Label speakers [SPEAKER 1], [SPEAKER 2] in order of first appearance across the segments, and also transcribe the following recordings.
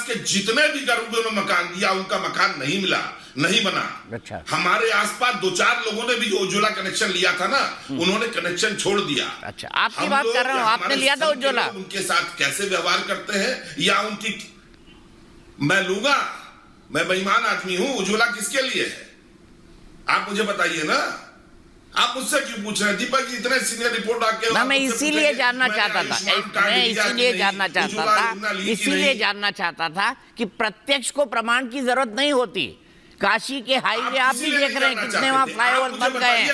[SPEAKER 1] के जितने भी गरीबों ने मकान दिया उनका मकान नहीं मिला, नहीं बना।
[SPEAKER 2] अच्छा।
[SPEAKER 1] हमारे आसपास 2-4 लोगों ने भी जो उज्ज्वला कनेक्शन लिया था ना, उन्होंने कनेक्शन छोड़ दिया।
[SPEAKER 2] अच्छा, आपकी बात कर रहा हूँ, आपने लिया था उज्ज्वला?
[SPEAKER 1] उनके साथ कैसे व्यवहार करते हैं या उनकी, मैं लूंगा, मैं बेईमान आदमी हूं। उज्ज्वला किसके लिए है आप मुझे बताइए ना। आप मुझसे क्यों पूछ रहे हैं? दीपक जी इतने सीनियर रिपोर्ट आके
[SPEAKER 2] मैं इसीलिए जानना चाहता था, मैं इसीलिए जानना चाहता था, इसीलिए जानना चाहता था कि प्रत्यक्ष को प्रमाण की जरूरत नहीं होती। काशी के हाईवे आप भी देख रहे हैं कितने वहां फ्लाईओवर बन गए हैं।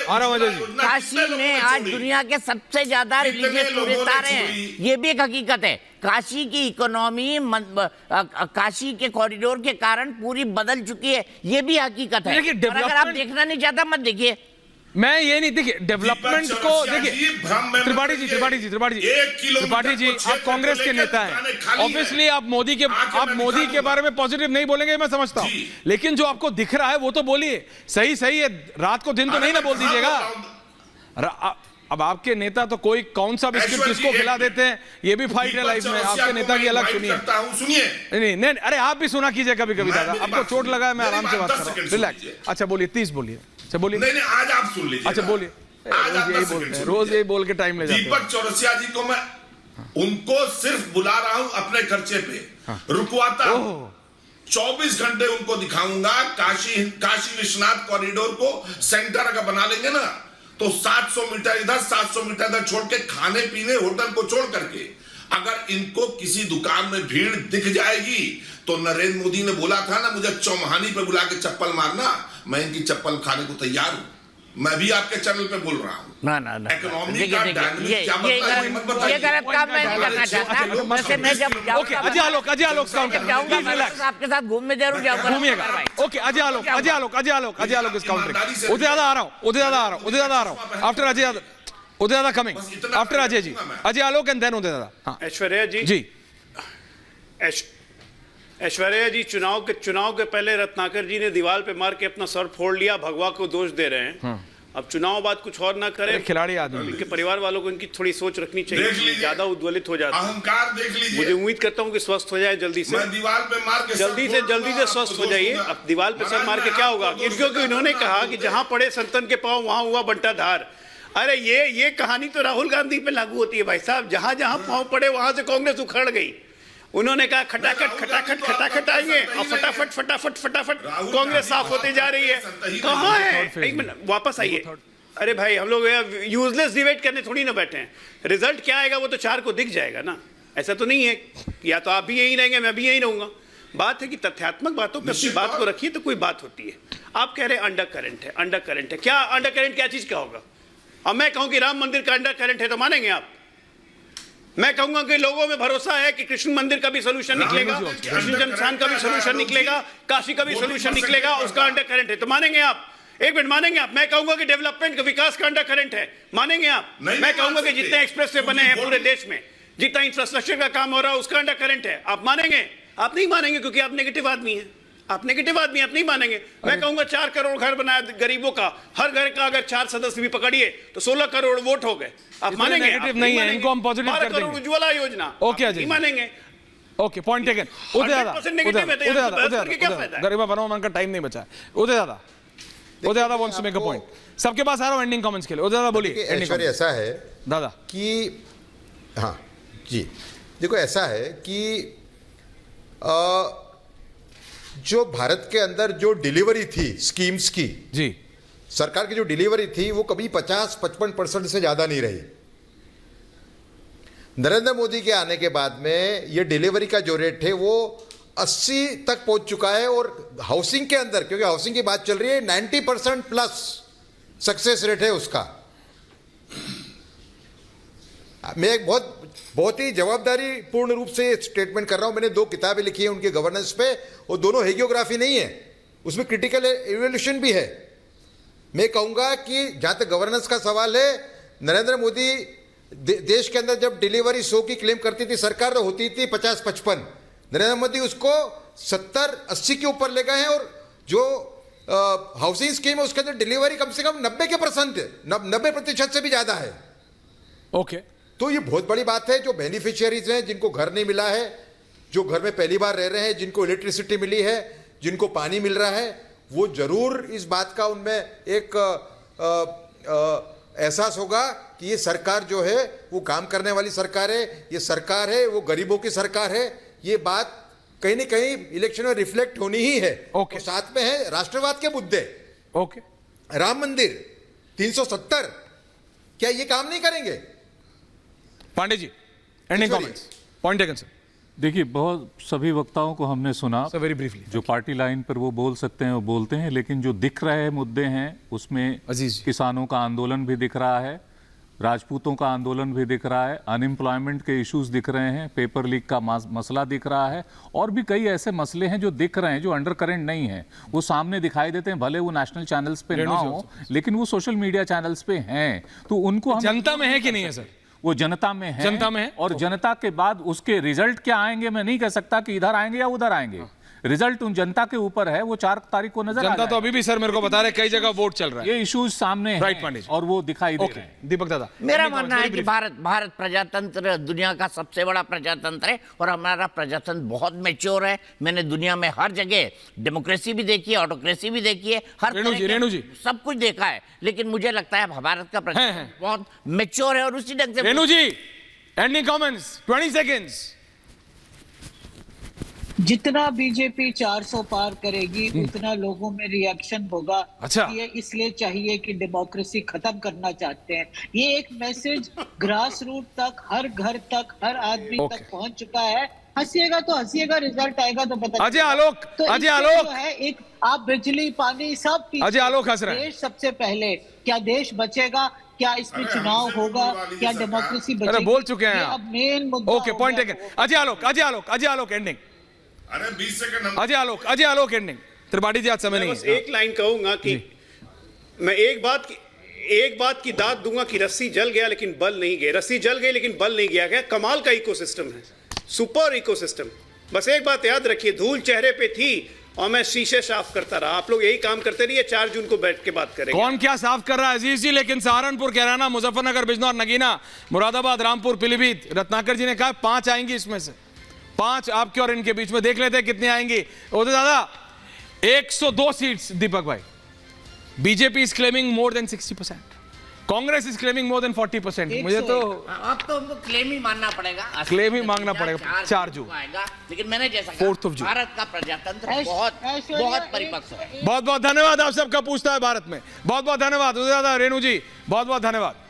[SPEAKER 2] काशी में आज दुनिया के सबसे ज्यादा रिलीजियस टूरिस्ट आ रहे हैं, ये भी एक हकीकत है। काशी की इकोनॉमी काशी के कॉरिडोर के कारण पूरी बदल चुकी है, ये भी हकीकत है। अगर आप देखना नहीं चाहता मत देखिए।
[SPEAKER 3] मैं ये नहीं, देखिए डेवलपमेंट को देखिए, त्रिपाठी जी आप कांग्रेस के नेता हैं, ऑब्वियसली आप मोदी के बारे में पॉजिटिव नहीं बोलेंगे, मैं समझता हूं, लेकिन जो आपको दिख रहा है वो तो बोलिए। सही है, रात को दिन तो नहीं ना बोल दीजिएगा। अब आपके नेता तो कोई कौन सा बिस्किट किसको खिला देते हैं, ये भी फाइट है लाइफ में। आपके नेता की अलग सुनिए। नहीं, अरे आप भी सुना कीजिए कभी कभी। दादा आपको चोट लगा है, मैं आराम से बात कर रहा हूं, रिलैक्स। अच्छा बोलिए, 30 बोलिए। अच्छा बोलिए।
[SPEAKER 1] नहीं, आज आप सुन लीजिए।
[SPEAKER 3] अच्छा बोलिए। रोज यही बोल के टाइम ले जाते हैं।
[SPEAKER 1] दीपक चौरसिया जी को मैं उनको सिर्फ बुला रहा हूं अपने खर्चे पे, रुकवाता हूं, 24 घंटे उनको दिखाऊंगा। काशी विश्वनाथ कॉरिडोर को सेंटर अगर बना लेंगे ना, तो 700 मीटर इधर 700 मीटर इधर छोड़ के, खाने पीने होटल को छोड़ करके, अगर इनको किसी दुकान में भीड़ दिख जाएगी तो नरेंद्र मोदी ने बोला था ना, मुझे चौमहानी पे बुला के चप्पल मारना, मैं इनकी चप्पल खाने को तैयार हूं। मैं भी आपके चैनल पे बोल रहा हूं।
[SPEAKER 2] ना
[SPEAKER 1] इकोनॉमी का डायनामिक क्या
[SPEAKER 2] ये गलत काम मैं नहीं करना चाहता। वैसे मैं जब
[SPEAKER 3] ओके, अजय आलोक
[SPEAKER 2] जाऊंगा आपके साथ घूमने जरूर जाऊंगा,
[SPEAKER 3] घूमिएगा। Okay, Ajay Alok is countering. Uday Dada आ रहा हूं after Ajay Yadav, Uday Dada coming after Ajay ji, Ajay Alok and then Uday Dada. हाँ
[SPEAKER 4] ऐश्वर्या जी, ऐश्वर्या जी चुनाव के पहले रत्नाकर जी ने दीवार पे मार के अपना सर फोड़ लिया, भगवा को दोष दे रहे हैं। अब चुनाव बाद कुछ और ना करें,
[SPEAKER 3] खिलाड़ी आदमी,
[SPEAKER 4] इनके परिवार वालों को इनकी थोड़ी सोच रखनी चाहिए, ज्यादा उद्वेलित हो जाता है।
[SPEAKER 1] अहंकार देख लीजिए।
[SPEAKER 4] मुझे उम्मीद करता हूं कि स्वस्थ हो जाए जल्दी से।
[SPEAKER 1] दीवार पे मार के
[SPEAKER 4] जल्दी से स्वस्थ हो जाइए। अब दीवार पे सर मार के क्या होगा? क्योंकि इन्होंने कहा कि जहां पड़े संतन के पांव वहां हुआ बंटाधार। अरे ये कहानी तो राहुल गांधी पे लागू होती है भाई साहब। जहां पांव पड़े वहां से कांग्रेस उखड़ गई। उन्होंने कहा खटाखट आएंगे और फटाफट कांग्रेस साफ होती जा रही है। कहाँ है? एक मिनट वापस आइए। अरे भाई हम लोग यूजलेस डिबेट करने थोड़ी ना बैठे हैं। रिजल्ट क्या आएगा वो तो 4 को दिख जाएगा ना। ऐसा तो नहीं है, या तो आप भी यही रहेंगे मैं भी यही रहूंगा। बात है कि तथ्यात्मक बातों पे अपनी बात को रखिए तो कोई बात होती है। आप कह रहे हैं अंडर करंट है। क्या अंडर करंट क्या चीज का होगा? अब मैं कहूं कि राम मंदिर का अंडर करंट है तो मानेंगे आप? मैं कहूंगा कि लोगों में भरोसा है कि कृष्ण मंदिर का भी सोल्यूशन निकलेगा, कृष्ण जन्मस्थान का भी सोल्यूशन निकलेगा, काशी का भी सोल्यूशन निकलेगा, उसका अंडर करंट है तो मानेंगे आप? एक मिनट, मानेंगे आप? मैं कहूंगा कि डेवलपमेंट का विकास का अंडर करंट है, मानेंगे आप? मैं कहूंगा कि जितने एक्सप्रेसवे बने हैं पूरे देश में, जितना इंफ्रास्ट्रक्चर का काम हो रहा है उसका अंडर करंट है, आप मानेंगे? आप नहीं मानेंगे क्योंकि आप नेगेटिव आदमी हैं। आप नहीं मानेंगे। मैं कहूंगा 4 करोड़ घर बनाया गरीबों का, हर घर का अगर 4 सदस्य भी पकड़िए तो 16 करोड़ वोट हो गए। आप मानेंगे?
[SPEAKER 3] नेगेटिव नहीं है, इनको हम पॉजिटिव कर देंगे।
[SPEAKER 4] 12 करोड़ उज्ज्वला योजना,
[SPEAKER 3] ओके
[SPEAKER 4] नहीं मानेंगे?
[SPEAKER 3] Okay, point taken. उदय दादा गरीबा बनाओ, मन का टाइम नहीं बचा। Uday dada wants to make a point. सबके पास आ रहा हूं एंडिंग कमेंट्स के लिए। उदय दादा बोलिए।
[SPEAKER 5] ऐश्वर्या ऐसा है
[SPEAKER 3] दादा
[SPEAKER 5] कि हाँ जी, देखो ऐसा है कि जो भारत के अंदर जो डिलीवरी थी स्कीम्स की
[SPEAKER 3] जी,
[SPEAKER 5] सरकार की जो डिलीवरी थी वो कभी 50-55% से ज्यादा नहीं रही। नरेंद्र मोदी के आने के बाद में ये डिलीवरी का जो रेट है वो 80 तक पहुंच चुका है। और हाउसिंग के अंदर, क्योंकि हाउसिंग की बात चल रही है, 90% प्लस सक्सेस रेट है उसका। मैं एक बहुत ही जवाबदारी पूर्ण रूप से स्टेटमेंट कर रहा हूं। मैंने 2 किताबें लिखी हैं उनके गवर्नेंस पे, और दोनों हेगियोग्राफी नहीं है, उसमें क्रिटिकल इवैल्यूएशन भी है। मैं कहूंगा कि जहां तक गवर्नेंस का सवाल है, नरेंद्र मोदी देश के अंदर जब डिलीवरी 100 की क्लेम करती थी सरकार, तो होती थी 50-55। नरेंद्र मोदी उसको 70-80 के ऊपर ले गए हैं। और जो हाउसिंग स्कीम है उसके अंदर डिलीवरी कम से कम 90% से भी ज्यादा है।
[SPEAKER 3] ओके,
[SPEAKER 5] तो ये बहुत बड़ी बात है। जो बेनिफिशियरीज हैं, जिनको घर नहीं मिला है, जो घर में पहली बार रह रहे हैं, जिनको इलेक्ट्रिसिटी मिली है, जिनको पानी मिल रहा है, वो जरूर इस बात का उनमें एक एहसास होगा कि ये सरकार जो है वो काम करने वाली सरकार है, ये सरकार है वो गरीबों की सरकार है। ये बात कहीं न कहीं इलेक्शन में रिफ्लेक्ट होनी ही है।
[SPEAKER 3] ओके।
[SPEAKER 5] और साथ में है राष्ट्रवाद के मुद्दे,
[SPEAKER 3] ओके,
[SPEAKER 5] राम मंदिर 370, क्या ये काम नहीं करेंगे?
[SPEAKER 3] Pandey ji ending
[SPEAKER 5] Sorry.
[SPEAKER 3] Comments, point taken sir.
[SPEAKER 6] देखिए, बहुत सभी वक्ताओं को हमने सुना,
[SPEAKER 3] सर वेरी ब्रीफली।
[SPEAKER 6] जो पार्टी लाइन पर वो बोल सकते हैं वो बोलते हैं, लेकिन जो दिख रहे मुद्दे हैं उसमें
[SPEAKER 3] अजीज।
[SPEAKER 6] किसानों का आंदोलन भी दिख रहा है, राजपूतों का आंदोलन भी दिख रहा है, अनएम्प्लॉयमेंट के इश्यूज दिख रहे हैं, पेपर लीक का मसला दिख रहा है, और भी कई ऐसे मसले हैं जो दिख रहे हैं, जो अंडर करंट नहीं है, वो सामने दिखाई देते हैं, भले वो नेशनल चैनल्स पे ना हो, लेकिन वो सोशल मीडिया चैनल्स पे हैं। तो उनको हम
[SPEAKER 3] जनता में है कि नहीं है सर?
[SPEAKER 6] वो जनता में है,
[SPEAKER 3] जनता में है।
[SPEAKER 6] और जनता के बाद उसके रिजल्ट क्या आएंगे मैं नहीं कह सकता कि इधर आएंगे या उधर आएंगे। रिजल्ट उन जनता के ऊपर है, वो 4 तारीख को नजर आ
[SPEAKER 3] जनता तो
[SPEAKER 6] जाएगा।
[SPEAKER 3] अभी भी सर मेरे को बता रहे कई जगह वोट चल रहा है।
[SPEAKER 6] ये इश्यूज सामने हैं,
[SPEAKER 3] राइट पांडे जी।
[SPEAKER 6] और वो दिखाई दे
[SPEAKER 3] ओके,
[SPEAKER 6] रहे हैं।
[SPEAKER 3] दीपक दादा।
[SPEAKER 2] मेरा मानना है कि भारत प्रजातंत्र दुनिया का सबसे बड़ा प्रजातंत्र है, और हमारा प्रजातंत्र बहुत मैच्योर है। मैंने दुनिया में हर जगह डेमोक्रेसी भी देखी है, ऑटोक्रेसी भी देखी है, हर
[SPEAKER 3] रेणु जी।
[SPEAKER 2] सब कुछ देखा है। लेकिन मुझे लगता है भारत का प्रजातंत्र बहुत मैच्योर है, और उसी ढंग से
[SPEAKER 3] रेणु जी एंडिंग कमेंट्स 20 सेकंड्स।
[SPEAKER 7] जितना बीजेपी 400 पार करेगी उतना लोगों में रिएक्शन होगा।
[SPEAKER 3] अच्छा।
[SPEAKER 7] ये इसलिए चाहिए कि डेमोक्रेसी खत्म करना चाहते हैं। ये एक मैसेज ग्रास रूट तक, हर घर तक, हर आदमी
[SPEAKER 3] ओके।
[SPEAKER 7] तक पहुंच चुका है। हंसिएगा तो हंसिएगा, रिजल्ट आएगा तो पता
[SPEAKER 3] अजय
[SPEAKER 7] चलेगा।
[SPEAKER 3] आलोक,
[SPEAKER 7] तो
[SPEAKER 3] अजय
[SPEAKER 7] इससे
[SPEAKER 3] आलोक।
[SPEAKER 7] जो है एक आप बिजली पानी सब पीछे,
[SPEAKER 3] अजय आलोक हंस रहे हैं।
[SPEAKER 7] देश सबसे पहले। क्या देश बचेगा? क्या इसमें
[SPEAKER 1] अरे
[SPEAKER 7] चुनाव
[SPEAKER 1] हमसे
[SPEAKER 7] होगा?
[SPEAKER 1] बोलवा लीजिए
[SPEAKER 7] क्या
[SPEAKER 1] सरकार।
[SPEAKER 7] डेमोक्रेसी
[SPEAKER 3] अरे
[SPEAKER 7] बचेगी?
[SPEAKER 3] बोल चुके हैं
[SPEAKER 7] ये
[SPEAKER 3] आप।
[SPEAKER 7] अब मेन मुद्दा
[SPEAKER 3] ओके,
[SPEAKER 7] हो
[SPEAKER 3] पॉइंट
[SPEAKER 7] गया
[SPEAKER 3] टेकन।
[SPEAKER 7] वो।
[SPEAKER 3] अजय आलोक एंडिंग।
[SPEAKER 1] अरे 20 सेकंड हम
[SPEAKER 3] अजय आलोक एंडिंग। त्रिपाठी जी आज समय
[SPEAKER 4] मैं
[SPEAKER 3] नहीं
[SPEAKER 4] बस
[SPEAKER 3] है।
[SPEAKER 4] एक लाइन कहूंगा कि मैं एक बात की दाद दूंगा कि रस्सी जल गया लेकिन बल नहीं गया, रस्सी जल गई लेकिन बल नहीं गया। कमाल का इकोसिस्टम है, सुपर इकोसिस्टम। बस एक बात याद रखिए, धूल चेहरे पे थी और मैं शीशे साफ करता रहा। आप लोग यही काम करते रहिए, 4 जून को बैठ के बात करेंगे।
[SPEAKER 3] कौन क्या साफ कर रहा है अजीज जी, लेकिन सहारनपुर, कैराना, मुजफ्फरनगर, बिजनौर, नगीना, मुरादाबाद, रामपुर, पीलीभीत, रत्नाकर जी ने कहा 5 आएंगी, इसमें से 5 आपके और इनके बीच में। देख लेते हैं कितनी आएंगी। तो दादा 102 सीट्स दीपक भाई। BJP is claiming more than 60%, Congress is claiming more than 40%। मुझे तो
[SPEAKER 2] अब तो हमको क्लेम ही मानना पड़ेगा,
[SPEAKER 3] क्लेम ही मांगना पड़ेगा। 4 जून
[SPEAKER 2] आएगा। लेकिन मैंने जैसा
[SPEAKER 3] 4th of June।
[SPEAKER 2] भारत का प्रजातंत्र बहुत परिपक्व है।
[SPEAKER 3] बहुत बहुत धन्यवाद आप सबका पूछता है भारत में। बहुत बहुत धन्यवाद दादा, रेणु जी बहुत बहुत धन्यवाद।